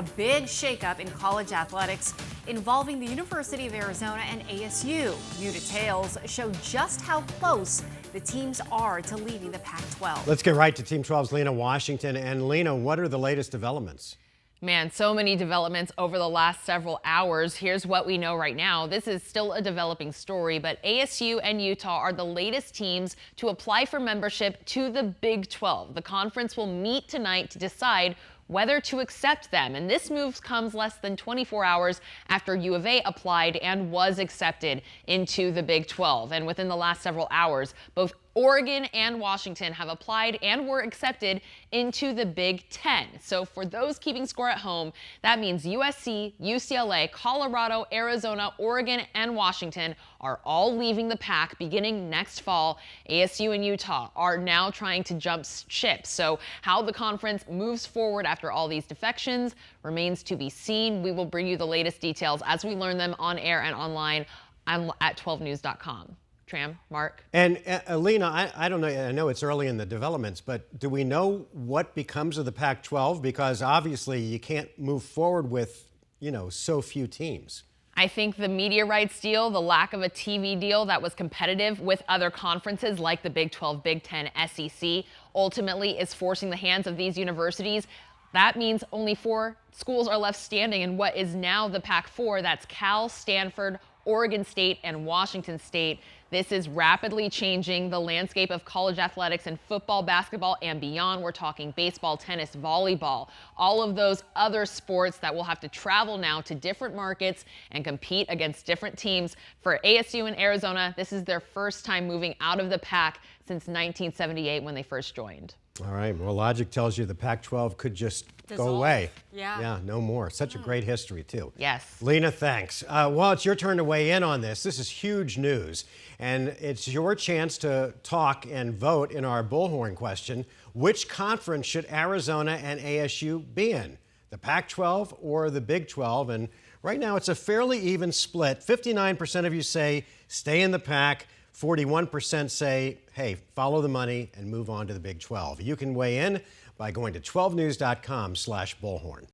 A big shakeup in college athletics involving the University of Arizona and ASU. New details show just how close the teams are to leaving the Pac-12. Let's get right to Team 12's Lena Washington. And Lena, what are the latest developments? Man, so many developments over the last several hours. Here's what we know right now. This is still a developing story, but ASU and Utah are the latest teams to apply for membership to the Big 12. The conference will meet tonight to decide whether to accept them. And this move comes less than 24 hours after U of A applied and was accepted into the Big 12. And within the last several hours, both Oregon and Washington have applied and were accepted into the Big 10. So for those keeping score at home, that means USC, UCLA, Colorado, Arizona, Oregon, and Washington are all leaving the Pac beginning next fall. ASU and Utah are now trying to jump ship. So how the conference moves forward after all these defections remains to be seen. We will bring you the latest details as we learn them on air and online at 12news.com. Tram, Mark. And Lena, I don't know, I know it's early in the developments, but do we know what becomes of the Pac-12? Because obviously you can't move forward with, so few teams. I think the media rights deal, the lack of a TV deal that was competitive with other conferences like the Big 12, Big 10, SEC, ultimately is forcing the hands of these universities. That means only 4 schools are left standing in what is now the Pac-4. That's Cal, Stanford, Oregon State, and Washington State. This is rapidly changing the landscape of college athletics and football, basketball, and beyond. We're talking baseball, tennis, volleyball, all of those other sports that will have to travel now to different markets and compete against different teams. For ASU and Arizona, this is their first time moving out of the Pac since 1978 when they first joined. All right. Well, logic tells you the Pac-12 could just go away. Yeah, no more. Such a great history, too. Yes. Lena, thanks. Well, it's your turn to weigh in on this. This is huge news, and it's your chance to talk and vote in our bullhorn question. Which conference should Arizona and ASU be in? The Pac-12 or the Big 12? And right now, it's a fairly even split. 59% of you say stay in the Pac. 41% say, hey, follow the money and move on to the Big 12. You can weigh in by going to 12news.com/bullhorn.